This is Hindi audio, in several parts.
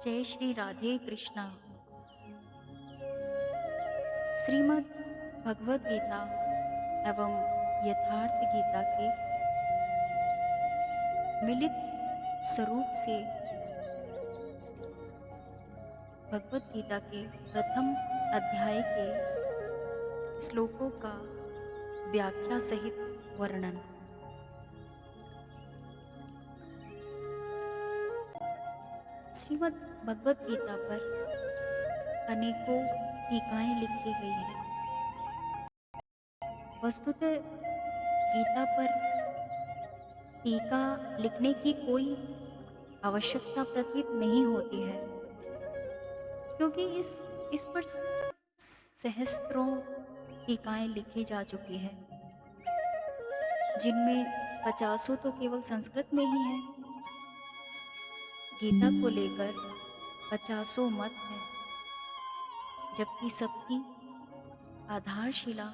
जय श्री राधे कृष्णा। श्रीमद् भगवत गीता एवं यथार्थ गीता के मिलित स्वरूप से भगवत गीता के प्रथम अध्याय के श्लोकों का व्याख्या सहित वर्णन। श्रीमद् भगवत गीता पर अनेकों टीकाएं लिखी गई हैं। वस्तुतः गीता पर टीका लिखने की कोई आवश्यकता प्रतीत नहीं होती है, क्योंकि इस पर सहस्त्रों टीकाएं लिखी जा चुकी हैं, जिनमें 50 तो केवल संस्कृत में ही है। गीता को लेकर 50 मत हैं, जबकि सबकी आधारशिला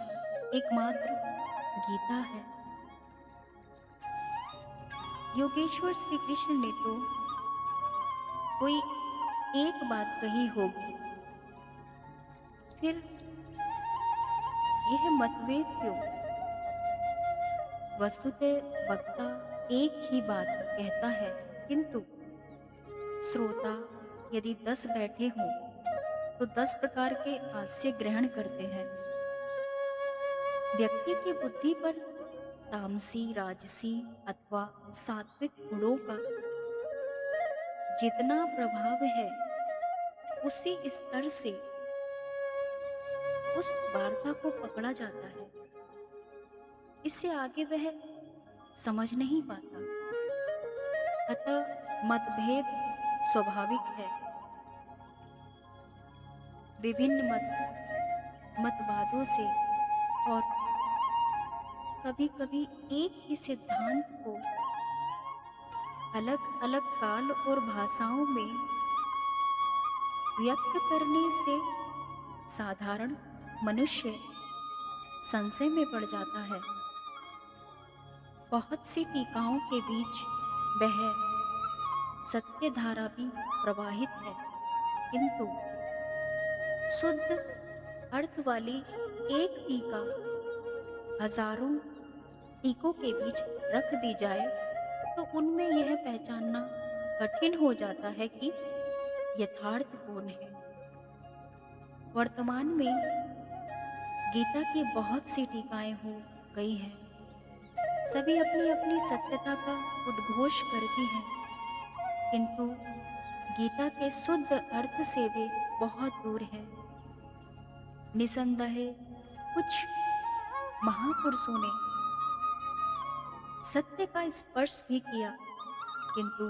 एकमात्र गीता है। योगेश्वर श्री कृष्ण ने तो कोई एक बात कही होगी, फिर यह मतभेद क्यों? वस्तुतः वक्ता एक ही बात कहता है, किंतु श्रोता यदि 10 बैठे हों तो 10 प्रकार के हास्य ग्रहण करते हैं। व्यक्ति की बुद्धि पर तामसी, राजसी अथवा सात्विक गुणों का जितना प्रभाव है, उसी स्तर से उस वार्ता को पकड़ा जाता है। इससे आगे वह समझ नहीं पाता। अतः मतभेद स्वाभाविक है। विभिन्न मतवादों से और कभी कभी एक ही सिद्धांत को अलग अलग काल और भाषाओं में व्यक्त करने से साधारण मनुष्य संशय में पड़ जाता है। बहुत सी टीकाओं के बीच वह सत्य धारा भी प्रवाहित है, किंतु शुद्ध अर्थ वाली एक टीका हजारों टीकों के बीच रख दी जाए तो उनमें यह पहचानना कठिन हो जाता है कि यथार्थ कौन है। वर्तमान में गीता की बहुत सी टीकाएं हो गई हैं। सभी अपनी अपनी सत्यता का उद्घोष करती हैं, किंतु गीता के शुद्ध अर्थ से वे बहुत दूर है। निसंदेह कुछ महापुरुषों ने सत्य का स्पर्श भी किया, किंतु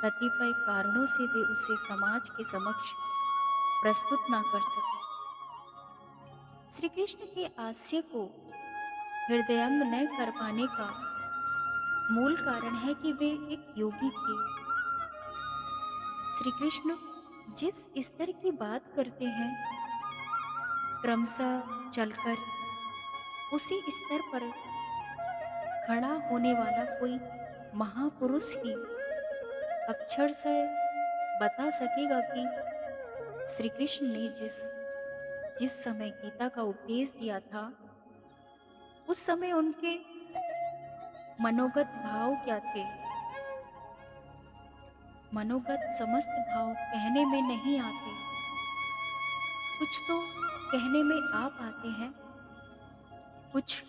कतिपय कारणों से वे उसे समाज के समक्ष प्रस्तुत ना कर सके। श्री कृष्ण के आशय को हृदयंग न कर पाने का मूल कारण है कि वे एक योगी थे। श्री कृष्ण जिस स्तर की बात करते हैं, क्रमशः चलकर उसी स्तर पर खड़ा होने वाला कोई महापुरुष ही अक्षरशः बता सकेगा कि श्री कृष्ण ने जिस समय गीता का उपदेश दिया था, उस समय उनके मनोगत भाव क्या थे। मनोगत समस्त भाव कहने में नहीं आते, कुछ तो कहने में आ पाते हैं, कुछ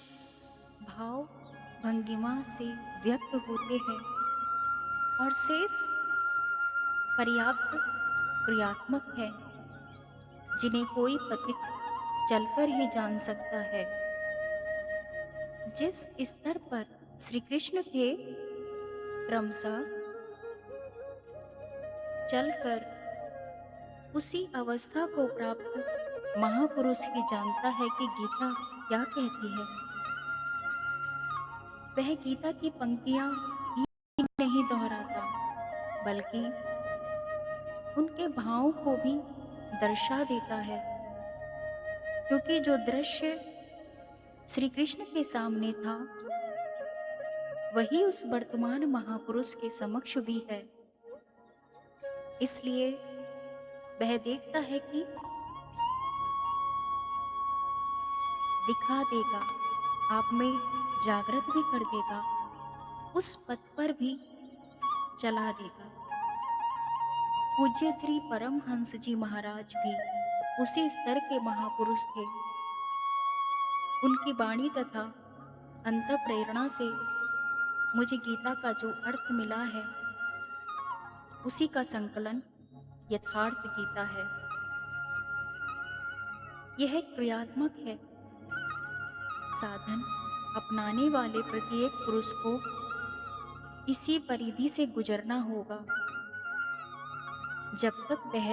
भाव भंगिमा से व्यक्त होते हैं और शेष पर्याप्त क्रियात्मक है, जिन्हें कोई पथिक चलकर ही जान सकता है। जिस स्तर पर श्री कृष्ण थे, क्रमशः चलकर उसी अवस्था को प्राप्त महापुरुष ही जानता है कि गीता क्या कहती है। वह गीता की पंक्तियां ही नहीं दोहराता, बल्कि उनके भावों को भी दर्शा देता है, क्योंकि जो दृश्य श्री कृष्ण के सामने था, वही उस वर्तमान महापुरुष के समक्ष भी है। इसलिए वह देखता है कि दिखा देगा, आप में जागृत भी कर देगा, उस पथ पर भी चला देगा। पूज्य श्री परमहंस जी महाराज भी उसी स्तर के महापुरुष थे। उनकी वाणी तथा अंत प्रेरणा से मुझे गीता का जो अर्थ मिला है, उसी का संकलन यथार्थ गीता है। यह क्रियात्मक है। साधन अपनाने वाले प्रत्येक पुरुष को इसी परिधि से गुजरना होगा। जब तक वह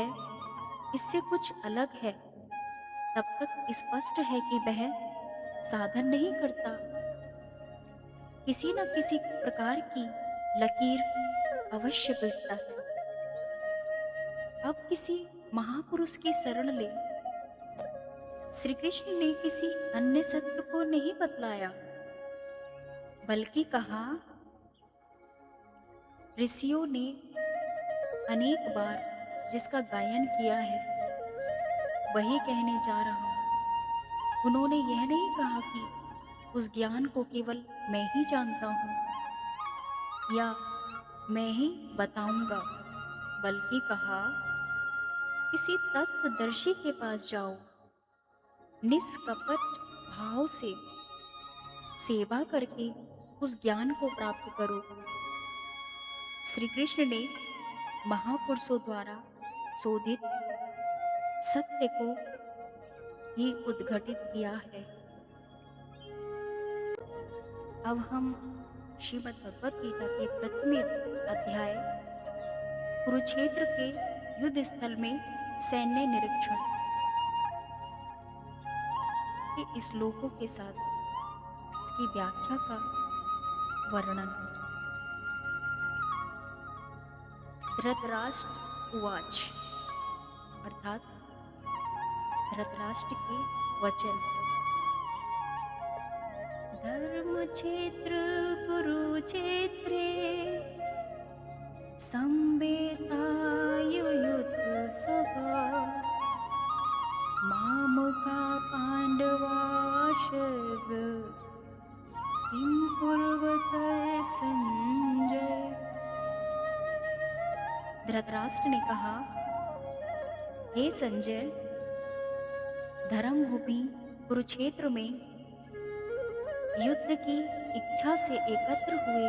इससे कुछ अलग है, तब तक स्पष्ट है कि वह साधन नहीं करता। किसी न किसी प्रकार की लकीर अवश्य पीटता है। अब किसी महापुरुष की शरण ले। श्री कृष्ण ने किसी अन्य सत्य को नहीं बतलाया, बल्कि कहा, ऋषियों ने अनेक बार जिसका गायन किया है, वही कहने जा रहा हूं। उन्होंने यह नहीं कहा कि उस ज्ञान को केवल मैं ही जानता हूं या मैं ही बताऊंगा, बल्कि कहा, किसी तत्वदर्शी के पास जाओ, निष्कपट भाव से सेवा करके उस ज्ञान को प्राप्त करो। श्री कृष्ण ने महापुरुषों द्वारा शोधित सत्य को ही उद्घटित किया है। अब हम श्रीमद् भगवत गीता के प्रथम अध्याय कुरुक्षेत्र के युद्ध स्थल में सैन्य निरीक्षण के श्लोकों के साथ उसकी व्याख्या का वर्णन। धृतराष्ट्र उवाच, अर्थात धृतराष्ट्र के वचन। धर्मक्षेत्र कुरुक्षेत्रे संवेतायुयुत्सवः मामका पांडवाशव किं कुर्वत संजय। धृतराष्ट्र ने कहा, हे संजय, धर्मभूमि कुरुक्षेत्र में युद्ध की इच्छा से एकत्र हुए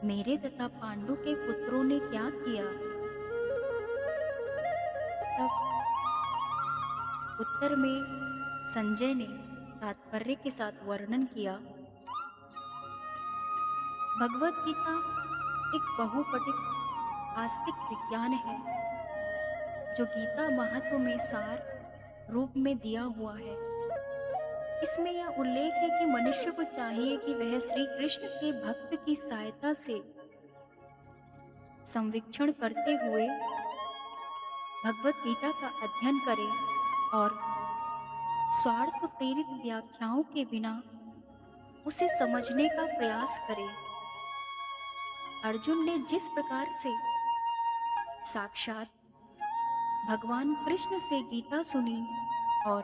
मेरे तथा पांडु के पुत्रों ने क्या किया? तब उत्तर में संजय ने तात्पर्य के साथ वर्णन किया। भगवत गीता एक बहुपठित आस्तिक विज्ञान है, जो गीता महत्व में सार रूप में दिया हुआ है। इसमें यह उल्लेख है कि मनुष्य को चाहिए कि वह श्री कृष्ण के भक्त की सहायता से संवीक्षण करते हुए भगवत गीता का अध्ययन करे और स्वार्थ प्रेरित व्याख्याओं के बिना उसे समझने का प्रयास करे। अर्जुन ने जिस प्रकार से साक्षात भगवान कृष्ण से गीता सुनी और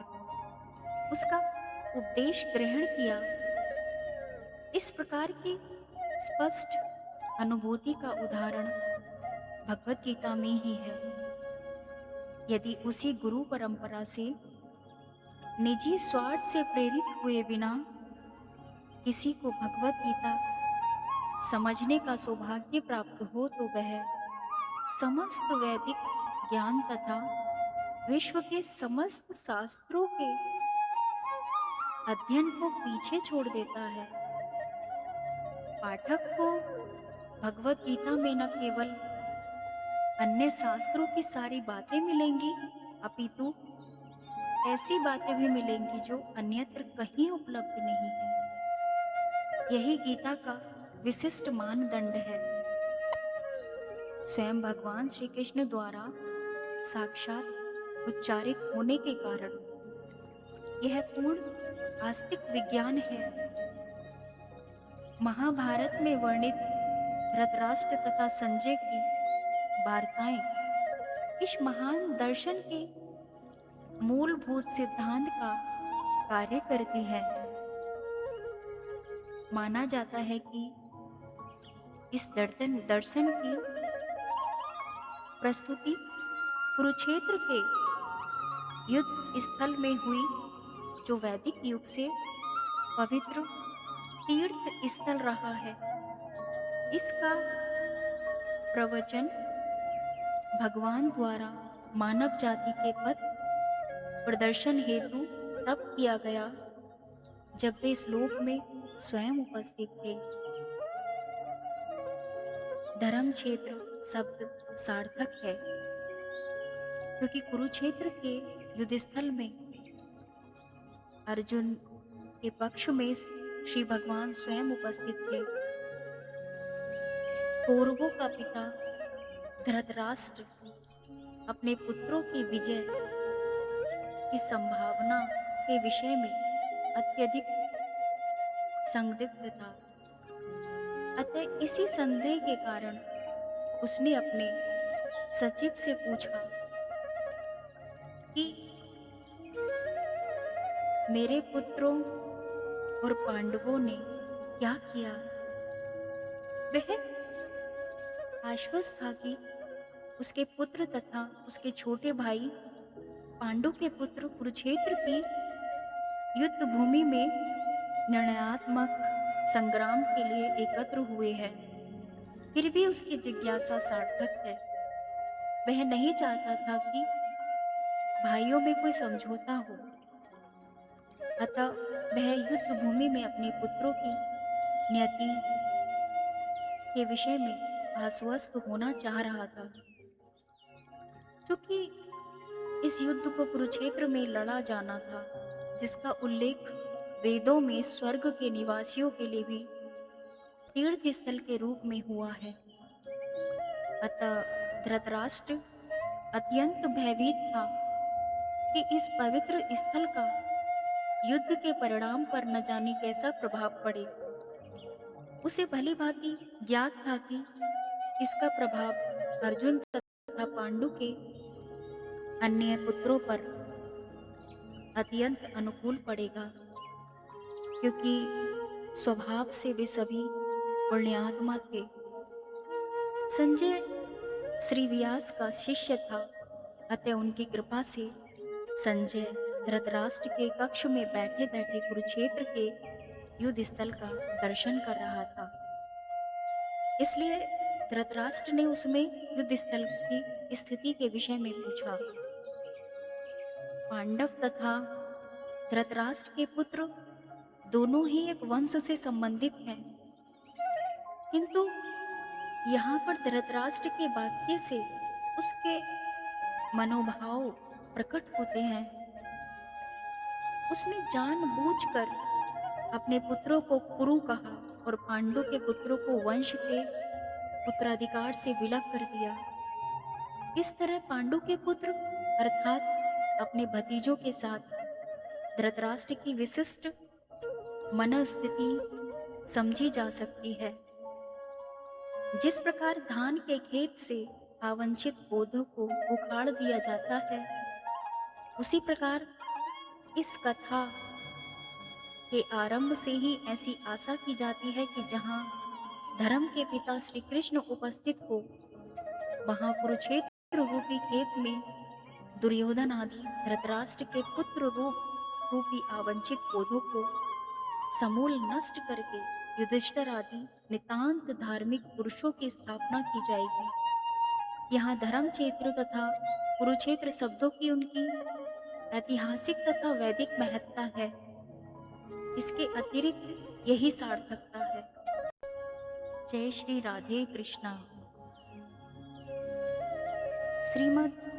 उसका उपदेश ग्रहण किया, इस प्रकार की स्पष्ट अनुभूति का उदाहरण भगवत गीता में ही है। यदि उसी गुरु परंपरा से निजी स्वार्थ से प्रेरित हुए बिना किसी को भगवत गीता समझने का सौभाग्य प्राप्त हो, तो वह समस्त वैदिक ज्ञान तथा विश्व के समस्त शास्त्रों के अध्ययन को पीछे छोड़ देता है। पाठक को भगवत गीता में न केवल अन्य शास्त्रों की सारी बातें मिलेंगी, अपितु ऐसी बातें भी मिलेंगी जो अन्यत्र कहीं उपलब्ध नहीं है। यही गीता का विशिष्ट मानदंड है। स्वयं भगवान श्री कृष्ण द्वारा साक्षात उच्चारित होने के कारण यह पूर्ण आस्तिक विज्ञान है। महाभारत में वर्णित धृतराष्ट्र तथा संजय की वार्ताएं इस महान दर्शन के मूलभूत सिद्धांत का कार्य करती है। माना जाता है कि इस दर्शन की प्रस्तुति कुरुक्षेत्र के युद्ध स्थल में हुई, जो वैदिक युग से पवित्र तीर्थ स्थल रहा है। इसका प्रवचन भगवान द्वारा मानव जाति के पथ प्रदर्शन हेतु तब किया गया जब वे इस लोक में स्वयं उपस्थित थे। धर्म क्षेत्र शब्द सार्थक है, क्योंकि कुरुक्षेत्र के युद्ध स्थल में अर्जुन के पक्ष में श्री भगवान स्वयं उपस्थित थे। कौरवों का पिता धृतराष्ट्र अपने पुत्रों की विजय की संभावना के विषय में अत्यधिक संदिग्ध था। अतः इसी संदेह के कारण उसने अपने सचिव से पूछा कि मेरे पुत्रों और पांडवों ने क्या किया। वह आश्वस्त था कि उसके पुत्र तथा उसके छोटे भाई पांडु के पुत्र कुरुक्षेत्र की युद्ध भूमि में निर्णयात्मक संग्राम के लिए एकत्र हुए हैं। फिर भी उसकी जिज्ञासा सार्थक है। वह नहीं चाहता था कि भाइयों में कोई समझौता हो, अतः वह युद्ध भूमि में अपने पुत्रों की नियति के विषय में आश्वस्त होना चाह रहा था। क्योंकि इस युद्ध को कुरुक्षेत्र में लड़ा जाना था, जिसका उल्लेख वेदों में स्वर्ग के निवासियों के लिए भी तीर्थ स्थल के रूप में हुआ है। अतः धृतराष्ट्र अत्यंत भयभीत था कि इस पवित्र स्थल का युद्ध के परिणाम पर न जाने कैसा प्रभाव पड़े। उसे भली भांति ज्ञात था कि इसका प्रभाव अर्जुन तथा पांडु के अन्य पुत्रों पर अत्यंत अनुकूल पड़ेगा, क्योंकि स्वभाव से वे सभी पुण्यात्मा थे। संजय श्री व्यास का शिष्य था, अतः उनकी कृपा से संजय धृतराष्ट्र के कक्ष में बैठे बैठे कुरुक्षेत्र के युद्ध स्थल का दर्शन कर रहा था। इसलिए धृतराष्ट्र ने उसमें युद्ध स्थल की स्थिति के विषय में पूछा। पांडव तथा धृतराष्ट्र के पुत्र दोनों ही एक वंश से संबंधित हैं, किंतु यहाँ पर धृतराष्ट्र के वाक्य से उसके मनोभाव प्रकट होते हैं। उसने जानबूझकर अपने पुत्रों को कुरु कहा और पांडु के पुत्रों को वंश के उत्तराधिकार से विलग कर दिया। इस तरह पांडु के पुत्र अर्थात अपने भतीजों के साथ धृतराष्ट्र की विशिष्ट मनस्थिति समझी जा सकती है। जिस प्रकार धान के खेत से अवांछित पौधों को उखाड़ दिया जाता है, उसी प्रकार इस कथा के आरंभ से ही ऐसी आशा की जाती है कि जहाँ धर्म के पिता श्री कृष्ण उपस्थित हो, वहाँ कुरुक्षेत्र रूपी खेत में दुर्योधन आदि धृतराष्ट्र के पुत्र रूपी अवांछित पौधों को समूल नष्ट करके युधिष्ठिर आदि नितांत धार्मिक पुरुषों की स्थापना की जाएगी। यहाँ धर्म क्षेत्र तथा कुरुक्षेत्र शब्दों की उनकी ऐतिहासिक तथा वैदिक महत्ता है। इसके अतिरिक्त यही सार्थकता है। जय श्री राधे कृष्णा। श्रीमद्